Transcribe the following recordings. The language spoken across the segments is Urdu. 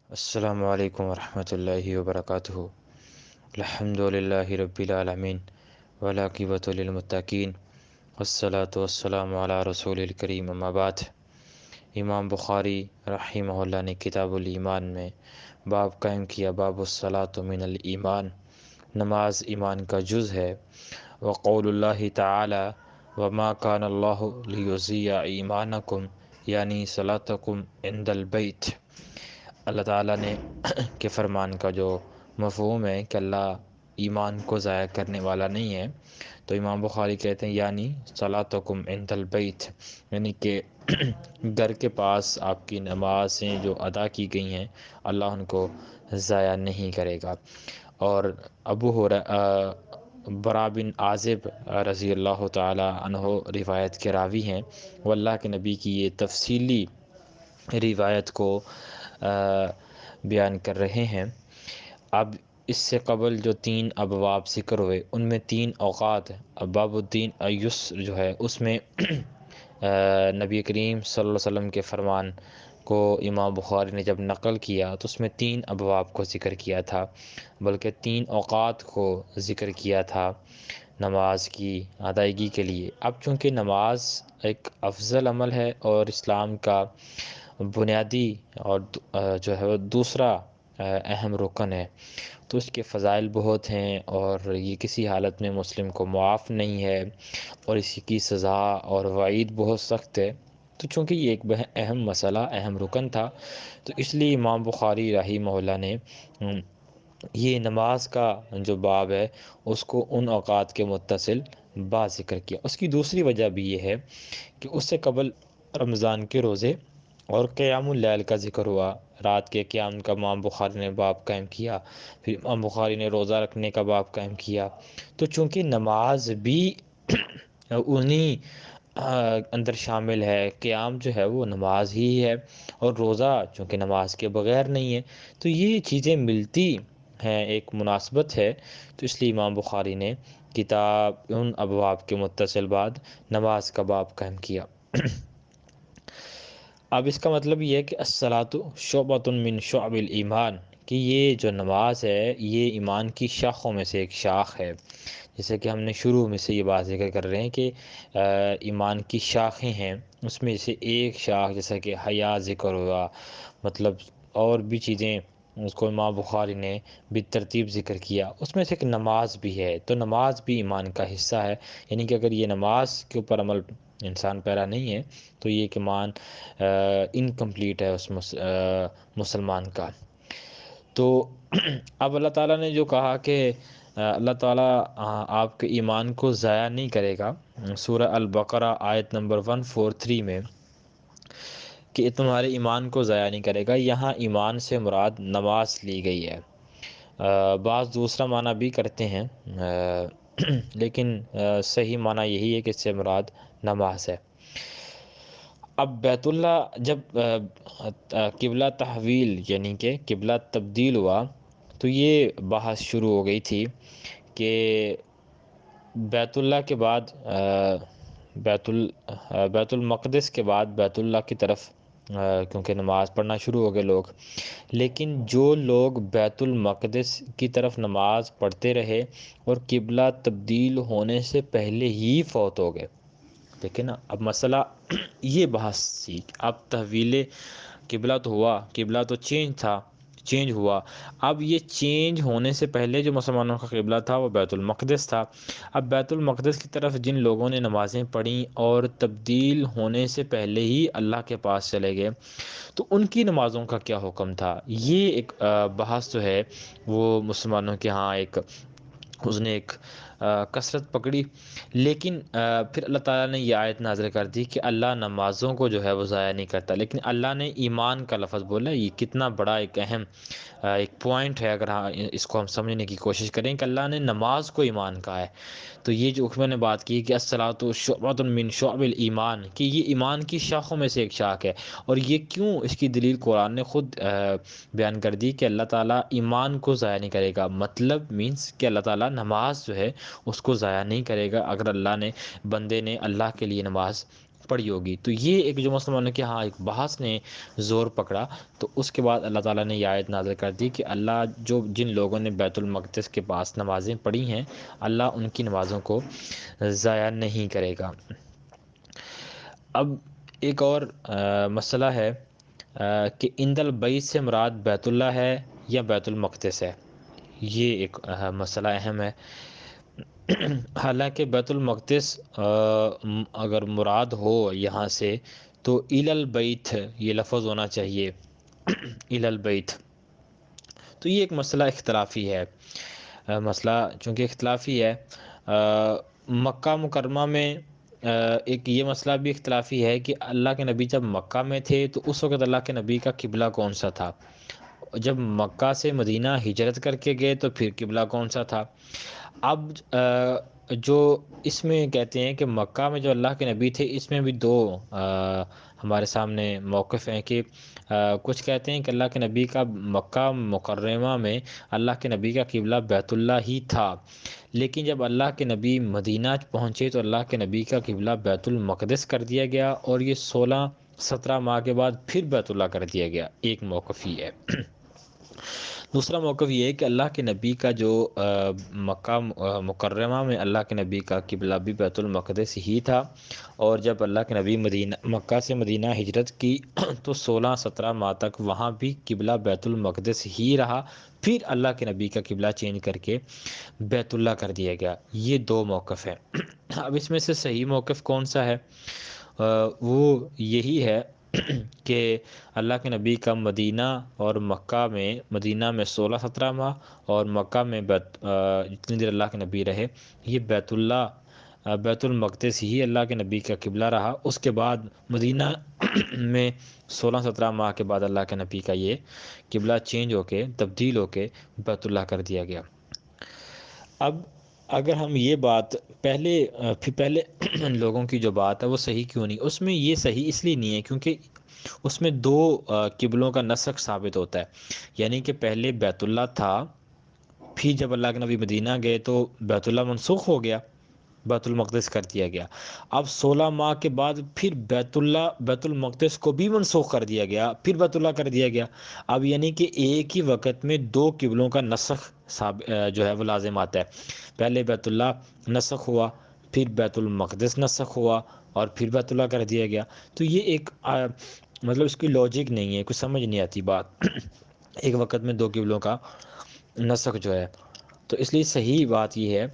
السلام علیکم ورحمۃ اللہ وبرکاتہ۔ الحمد للہ رب العالمین والعاقبۃ للمتقین والصلاة والسلام علی رسول الکریم، اما بعد۔ امام بخاری رحمہ اللہ نے کتاب الایمان میں باب قائم کیا، باب الصلاۃ من الایمان، نماز ایمان کا جز ہے۔ وقول اللہ تعالی وما کان اللہ لیضیع ایمانکم، یعنی صلاتکم عند البیت۔ اللہ تعالیٰ نے کے فرمان کا جو مفہوم ہے کہ اللہ ایمان کو ضائع کرنے والا نہیں ہے، تو امام بخاری کہتے ہیں یعنی صلاتکم عند البیت، یعنی کہ گھر کے پاس آپ کی نمازیں جو ادا کی گئی ہیں اللہ ان کو ضائع نہیں کرے گا۔ اور برا بن عازب رضی اللہ تعالی عنہ روایت کے راوی ہیں، وہ اللہ کے نبی کی یہ تفصیلی روایت کو بیان کر رہے ہیں۔ اب اس سے قبل جو 3 ابواب ذکر ہوئے ان میں 3 اوقات، باب الدین ایسر جو ہے اس میں نبی کریم صلی اللہ علیہ وسلم کے فرمان کو امام بخاری نے جب نقل کیا تو اس میں 3 ابواب کو ذکر کیا تھا، بلکہ 3 اوقات کو ذکر کیا تھا نماز کی ادائیگی کے لیے۔ اب چونکہ نماز ایک افضل عمل ہے اور اسلام کا بنیادی اور جو ہے وہ دوسرا اہم رکن ہے، تو اس کے فضائل بہت ہیں اور یہ کسی حالت میں مسلم کو معاف نہیں ہے اور اسی کی سزا اور وعید بہت سخت ہے۔ تو چونکہ یہ ایک اہم مسئلہ، اہم رکن تھا، تو اس لیے امام بخاری رحمہ اللہ نے یہ نماز کا جو باب ہے اس کو ان اوقات کے متصل با ذکر کیا۔ اس کی دوسری وجہ بھی یہ ہے کہ اس سے قبل رمضان کے روزے اور قیام اللیل کا ذکر ہوا، رات کے قیام کا امام بخاری نے باب قائم کیا، پھر امام بخاری نے روزہ رکھنے کا باب قائم کیا۔ تو چونکہ نماز بھی انہی اندر شامل ہے، قیام جو ہے وہ نماز ہی ہے، اور روزہ چونکہ نماز کے بغیر نہیں ہے، تو یہ چیزیں ملتی ہیں، ایک مناسبت ہے، تو اس لیے امام بخاری نے کتاب ان ابواب کے متصل بعد نماز کا باب قائم کیا۔ اب اس کا مطلب یہ ہے کہ الصلاۃ شعبۃ من شعب الایمان، کہ یہ جو نماز ہے یہ ایمان کی شاخوں میں سے ایک شاخ ہے۔ جیسے کہ ہم نے شروع میں سے یہ بات ذکر کر رہے ہیں کہ ایمان کی شاخیں ہیں، اس میں سے ایک شاخ جیسا کہ حیا ذکر ہوا، مطلب اور بھی چیزیں اس کو امام بخاری نے بالترتیب ذکر کیا، اس میں سے ایک نماز بھی ہے، تو نماز بھی ایمان کا حصہ ہے۔ یعنی کہ اگر یہ نماز کے اوپر عمل انسان پیرا نہیں ہے تو یہ ایمان انکمپلیٹ ہے اس مسلمان کا۔ تو اب اللہ تعالیٰ نے جو کہا کہ اللہ تعالیٰ آپ کے ایمان کو ضائع نہیں کرے گا، سورہ البقرہ آیت نمبر 143 میں، کہ تمہارے ایمان کو ضائع نہیں کرے گا، یہاں ایمان سے مراد نماز لی گئی ہے۔ بعض دوسرا معنی بھی کرتے ہیں، لیکن صحیح معنی یہی ہے کہ اس سے مراد نماز ہے۔ اب بیت اللہ جب قبلہ تحویل یعنی کہ قبلہ تبدیل ہوا تو یہ بحث شروع ہو گئی تھی کہ بیت اللہ کے بعد بیت المقدس کے بعد بیت اللہ کی طرف کیونکہ نماز پڑھنا شروع ہو گئے لوگ، لیکن جو لوگ بیت المقدس کی طرف نماز پڑھتے رہے اور قبلہ تبدیل ہونے سے پہلے ہی فوت ہو گئے، دیکھیں نا، اب مسئلہ یہ بحث تھی۔ اب تحویل قبلہ تو ہوا، قبلہ تو چینج ہوا، اب یہ چینج ہونے سے پہلے جو مسلمانوں کا قبلہ تھا وہ بیت المقدس تھا۔ اب بیت المقدس کی طرف جن لوگوں نے نمازیں پڑھیں اور تبدیل ہونے سے پہلے ہی اللہ کے پاس چلے گئے، تو ان کی نمازوں کا کیا حکم تھا، یہ ایک بحث جو ہے وہ مسلمانوں کے ہاں اس نے ایک کثرت پکڑی۔ لیکن پھر اللہ تعالیٰ نے یہ آیت نازل کر دی کہ اللہ نمازوں کو جو ہے وہ ضائع نہیں کرتا، لیکن اللہ نے ایمان کا لفظ بولا، یہ کتنا بڑا ایک اہم ایک پوائنٹ ہے، اگر اس کو ہم سمجھنے کی کوشش کریں کہ اللہ نے نماز کو ایمان کہا ہے، تو یہ جو میں نے بات کی کہ الصلاۃ شعبۃ من شعب الایمان، کہ یہ ایمان کی شاخوں میں سے ایک شاخ ہے، اور یہ کیوں، اس کی دلیل قرآن نے خود بیان کر دی کہ اللہ تعالیٰ ایمان کو ضائع نہیں کرے گا، مطلب مینس کہ اللہ تعالیٰ نماز جو ہے اس کو ضائع نہیں کرے گا اگر اللہ نے بندے نے اللہ کے لیے نماز پڑی ہوگی۔ تو یہ ایک جو مسلمانوں کے ہاں ایک بحث نے زور پکڑا، تو اس کے بعد اللہ تعالیٰ نے یہ آیت نازل کر دی کہ اللہ جن لوگوں نے بیت المقدس کے پاس نمازیں پڑھی ہیں، اللہ ان کی نمازوں کو ضائع نہیں کرے گا۔ اب ایک اور مسئلہ ہے کہ عند البیت سے مراد بیت اللہ ہے یا بیت المقدس ہے، یہ ایک مسئلہ اہم ہے۔ حالانکہ بیت المقدس اگر مراد ہو یہاں سے تو الی البیت یہ لفظ ہونا چاہیے، الی البیت۔ تو یہ ایک مسئلہ اختلافی ہے، مسئلہ چونکہ اختلافی ہے۔ مکہ مکرمہ میں ایک یہ مسئلہ بھی اختلافی ہے کہ اللہ کے نبی جب مکہ میں تھے تو اس وقت اللہ کے نبی کا قبلہ کون سا تھا، جب مکہ سے مدینہ ہجرت کر کے گئے تو پھر قبلہ کون سا تھا۔ اب جو اس میں کہتے ہیں کہ مکہ میں جو اللہ کے نبی تھے، اس میں بھی دو ہمارے سامنے موقف ہیں کہ کچھ کہتے ہیں کہ اللہ کے نبی کا مکہ مکرمہ میں اللہ کے نبی کا قبلہ بیت اللہ ہی تھا، لیکن جب اللہ کے نبی مدینہ پہنچے تو اللہ کے نبی کا قبلہ بیت المقدس کر دیا گیا، اور یہ 16-17 ماہ کے بعد پھر بیت اللہ کر دیا گیا۔ ایک موقف ہی ہے۔ دوسرا موقف یہ ہے کہ اللہ کے نبی کا جو مکہ مکرمہ میں اللہ کے نبی کا قبلہ بھی بیت المقدس ہی تھا، اور جب اللہ کے نبی مکہ سے مدینہ ہجرت کی تو 16-17 ماہ تک وہاں بھی قبلہ بیت المقدس ہی رہا، پھر اللہ کے نبی کا قبلہ چینج کر کے بیت اللہ کر دیا گیا۔ یہ دو موقف ہیں۔ اب اس میں سے صحیح موقف کون سا ہے؟ وہ یہی ہے کہ اللہ کے نبی کا مدینہ اور مکہ میں، مدینہ میں 16-17 ماہ اور مکہ میں جتنی دیر اللہ کے نبی رہے، یہ بیت المقدس ہی اللہ کے نبی کا قبلہ رہا۔ اس کے بعد مدینہ میں 16-17 ماہ کے بعد اللہ کے نبی کا یہ قبلہ چینج ہو کے، تبدیل ہو کے بیت اللہ کر دیا گیا۔ اب اگر ہم یہ بات پہلے لوگوں کی جو بات ہے وہ صحیح کیوں نہیں، اس میں یہ صحیح اس لیے نہیں ہے کیونکہ اس میں دو قبلوں کا نسخ ثابت ہوتا ہے، یعنی کہ پہلے بیت اللہ تھا، پھر جب اللہ کے نبی مدینہ گئے تو بیت اللہ منسوخ ہو گیا، بیت المقدس کر دیا گیا۔ اب 16 ماہ کے بعد پھر بیت المقدس کو بھی منسوخ کر دیا گیا، پھر بیت اللہ کر دیا گیا۔ اب یعنی کہ ایک ہی وقت میں دو قبلوں کا نسخ جو ہے وہ لازم آتا ہے۔ پہلے بیت اللہ نسخ ہوا، پھر بیت المقدس نسخ ہوا، اور پھر بیت اللہ کر دیا گیا۔ تو یہ ایک مطلب اس کی لاجک نہیں ہے، کچھ سمجھ نہیں آتی بات ایک وقت میں دو قبلوں کا نسخ جو ہے۔ تو اس لیے صحیح بات یہ ہے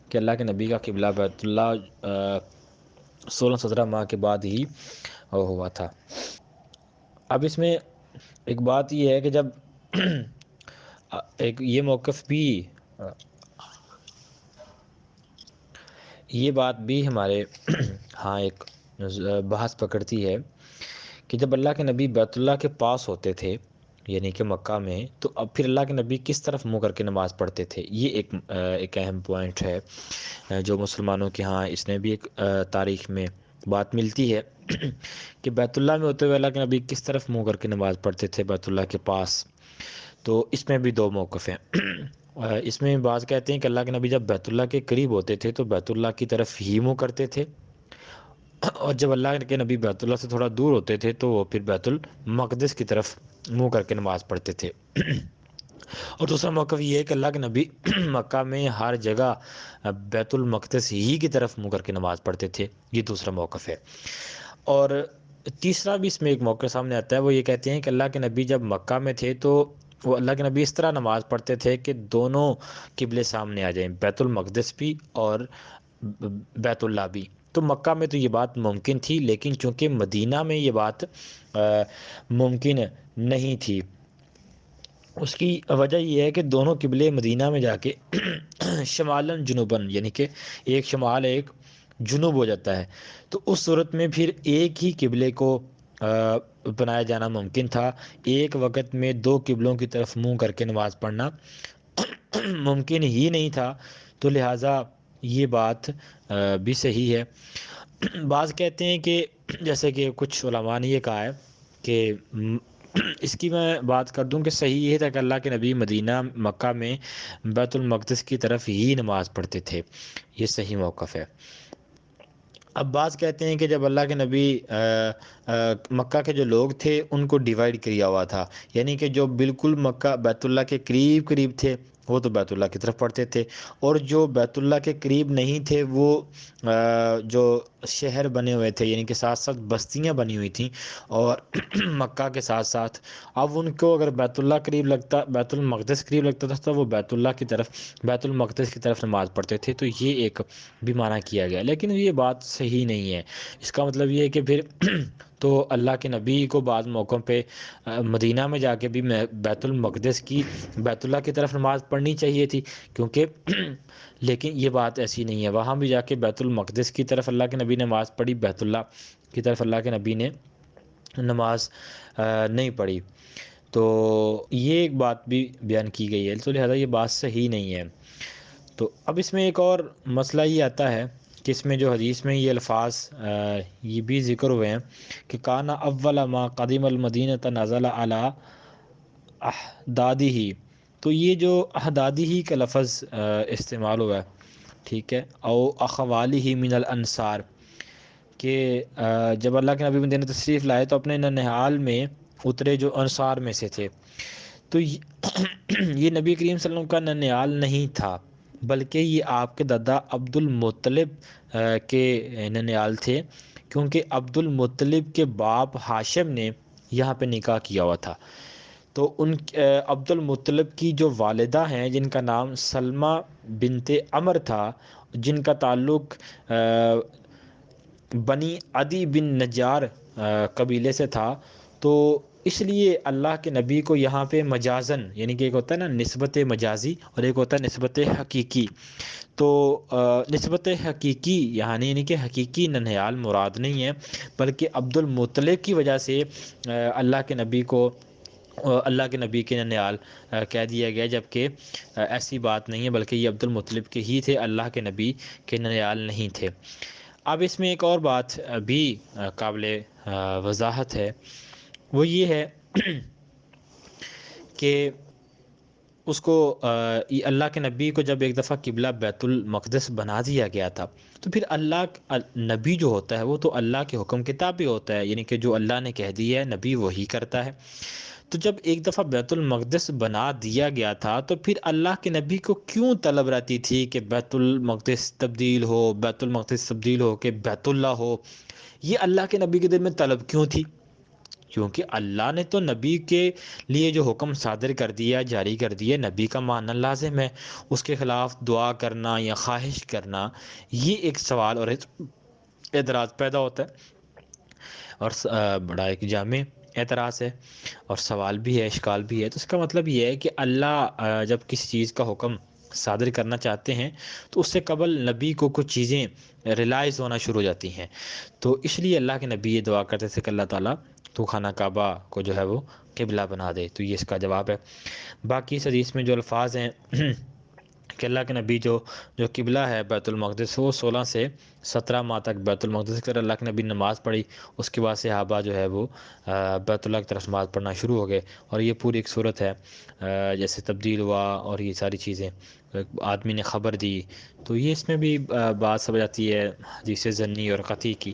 کہ اللہ کے نبی کا قبلہ بیت اللہ 16-17 ماہ کے بعد ہی ہوا تھا۔ اب اس میں ایک بات یہ ہے کہ جب ایک یہ موقف بھی، یہ بات بھی ہمارے ہاں ایک بحث پکڑتی ہے کہ جب اللہ کے نبی بیت اللہ کے پاس ہوتے تھے یعنی کہ مکہ میں، تو اب پھر اللہ کے نبی کس طرف منہ کر کے نماز پڑھتے تھے؟ یہ ایک اہم پوائنٹ ہے جو مسلمانوں کے ہاں اس نے بھی ایک تاریخ میں بات ملتی ہے کہ بیت اللہ میں ہوتے ہوئے اللہ کے نبی کس طرف منہ کر کے نماز پڑھتے تھے بیت اللہ کے پاس۔ تو اس میں بھی دو موقف ہیں۔ اس میں بعض کہتے ہیں کہ اللہ کے نبی جب بیت اللہ کے قریب ہوتے تھے تو بیت اللہ کی طرف ہی منہ کرتے تھے، اور جب اللہ کے نبی بیت اللہ سے تھوڑا دور ہوتے تھے تو وہ پھر بیت المقدس کی طرف منہ کر کے نماز پڑھتے تھے۔ اور دوسرا موقف یہ ہے کہ اللہ کے نبی مکہ میں ہر جگہ بیت المقدس ہی کی طرف منہ کر کے نماز پڑھتے تھے، یہ دوسرا موقف ہے۔ اور تیسرا بھی اس میں ایک موقع سامنے آتا ہے، وہ یہ کہتے ہیں کہ اللہ کے نبی جب مکہ میں تھے تو وہ اللہ کے نبی اس طرح نماز پڑھتے تھے کہ دونوں قبلے سامنے آ جائیں، بیت المقدس بھی اور بیت اللہ بھی۔ تو مکہ میں تو یہ بات ممکن تھی، لیکن چونکہ مدینہ میں یہ بات ممکن نہیں تھی۔ اس کی وجہ یہ ہے کہ دونوں قبلے مدینہ میں جا کے شمالاً جنوباً، یعنی کہ ایک شمال ایک جنوب ہو جاتا ہے، تو اس صورت میں پھر ایک ہی قبلے کو بنایا جانا ممکن تھا، ایک وقت میں دو قبلوں کی طرف منہ کر کے نماز پڑھنا ممکن ہی نہیں تھا۔ تو لہٰذا یہ بات بھی صحیح ہے۔ بعض کہتے ہیں کہ جیسے کہ کچھ علماء نے یہ کہا ہے کہ اس کی میں بات کر دوں کہ صحیح یہ تھا کہ اللہ کے نبی مدینہ مکہ میں بیت المقدس کی طرف ہی نماز پڑھتے تھے، یہ صحیح موقف ہے۔ اب بعض کہتے ہیں کہ جب اللہ کے نبی مکہ کے جو لوگ تھے ان کو ڈیوائیڈ کیا ہوا تھا، یعنی کہ جو بالکل مکہ بیت اللہ کے قریب قریب تھے وہ تو بیت اللہ کی طرف پڑھتے تھے، اور جو بیت اللہ کے قریب نہیں تھے وہ جو شہر بنے ہوئے تھے، یعنی کہ ساتھ ساتھ بستیاں بنی ہوئی تھیں اور مکہ کے ساتھ ساتھ، اب ان کو اگر بیت اللہ قریب لگتا، بیت المقدس قریب لگتا تھا تو وہ بیت اللہ کی طرف، بیت المقدس کی طرف نماز پڑھتے تھے، تو یہ ایک بھی معنی کیا گیا، لیکن یہ بات صحیح نہیں ہے۔ اس کا مطلب یہ ہے کہ پھر تو اللہ کے نبی کو بعض موقعوں پہ مدینہ میں جا کے بھی بیت المقدس کی، بیت اللہ کی طرف نماز پڑھنی چاہیے تھی، کیونکہ لیکن یہ بات ایسی نہیں ہے، وہاں بھی جا کے بیت المقدس کی طرف اللہ کے نبی نے نماز پڑھی، بیت اللہ کی طرف اللہ کے نبی نے نماز نہیں پڑھی، تو یہ ایک بات بھی بیان کی گئی ہے، تو لہذا یہ بات صحیح نہیں ہے۔ تو اب اس میں ایک اور مسئلہ یہ آتا ہے کہ اس میں جو حدیث میں یہ الفاظ یہ بھی ذکر ہوئے ہیں کہ کانا اول ما قدیم المدینہ نزل علی احدادی ہی، تو یہ جو احدادی ہی کا لفظ استعمال ہوا ہے، ٹھیک ہے، او اخوالی ہی من الانصار، کہ جب اللہ کے نبی مدینہ تشریف لائے تو اپنے ننھیال میں اترے جو انصار میں سے تھے، تو یہ نبی کریم صلی اللہ علیہ وسلم کا ننھیال نہیں تھا، بلکہ یہ آپ کے دادا عبد المطلب کے ننھیال تھے، کیونکہ عبد المطلب کے باپ ہاشم نے یہاں پہ نکاح کیا ہوا تھا، تو ان عبد المطلب کی جو والدہ ہیں جن کا نام سلمہ بنت عمر تھا، جن کا تعلق بنی عدی بن نجار قبیلے سے تھا، تو اس لیے اللہ کے نبی کو یہاں پہ مجازن، یعنی کہ ایک ہوتا ہے نا نسبت مجازی اور ایک ہوتا ہے نسبت حقیقی، تو نسبت حقیقی یعنی کہ حقیقی ننھیال مراد نہیں ہے، بلکہ عبد المطلب کی وجہ سے اللہ کے نبی کو اللہ کے نبی کے ننھیال کہہ دیا گیا، جبکہ ایسی بات نہیں ہے، بلکہ یہ عبد المطلب کے ہی تھے، اللہ کے نبی کے ننھیال نہیں تھے۔ اب اس میں ایک اور بات بھی قابل وضاحت ہے، وہ یہ ہے کہ اس کو اللہ کے نبی کو جب ایک دفعہ قبلہ بیت المقدس بنا دیا گیا تھا، تو پھر اللہ نبی جو ہوتا ہے وہ تو اللہ کے حکم کے تابع ہوتا ہے، یعنی کہ جو اللہ نے کہہ دیا ہے نبی وہی کرتا ہے، تو جب ایک دفعہ بیت المقدس بنا دیا گیا تھا تو پھر اللہ کے نبی کو کیوں طلب رہتی تھی کہ بیت المقدس تبدیل ہو، بیت المقدس تبدیل ہو کہ بیت اللہ ہو؟ یہ اللہ کے نبی کے دل میں طلب کیوں تھی؟ کیونکہ اللہ نے تو نبی کے لیے جو حکم صادر کر دیا، جاری کر دیا، نبی کا ماننا لازم ہے، اس کے خلاف دعا کرنا یا خواہش کرنا یہ ایک سوال اور اعتراض پیدا ہوتا ہے، اور بڑا ایک جامع اعتراض ہے اور سوال بھی ہے، اشکال بھی ہے، تو اس کا مطلب یہ ہے کہ اللہ جب کسی چیز کا حکم صادر کرنا چاہتے ہیں تو اس سے قبل نبی کو کچھ چیزیں ریلائز ہونا شروع ہو جاتی ہیں، تو اس لیے اللہ کے نبی یہ دعا کرتے تھے کہ اللہ تعالیٰ تو خانہ کعبہ کو جو ہے وہ قبلہ بنا دے، تو یہ اس کا جواب ہے۔ باقی اس حدیث میں جو الفاظ ہیں کہ اللہ کے نبی جو قبلہ ہے بیت المقدس، وہ 16 سے 17 ماہ تک بیت المقدس کر اللہ کے نبی نے نماز پڑھی، اس کے بعد صحابہ جو ہے وہ بیت اللہ کی طرف نماز پڑھنا شروع ہو گئے، اور یہ پوری ایک صورت ہے جیسے تبدیل ہوا اور یہ ساری چیزیں آدمی نے خبر دی، تو یہ اس میں بھی بات سمجھ آتی ہے حدیث ظنی اور قطعی کی،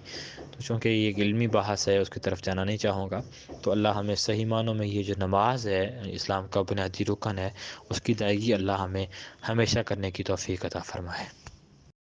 تو چونکہ یہ ایک علمی بحث ہے اس کی طرف جانا نہیں چاہوں گا، تو اللہ ہمیں صحیح معنوں میں یہ جو نماز ہے اسلام کا بنیادی رکن ہے اس کی ادائیگی اللہ ہمیں ہمیشہ کرنے کی توفیق عطا فرمائے۔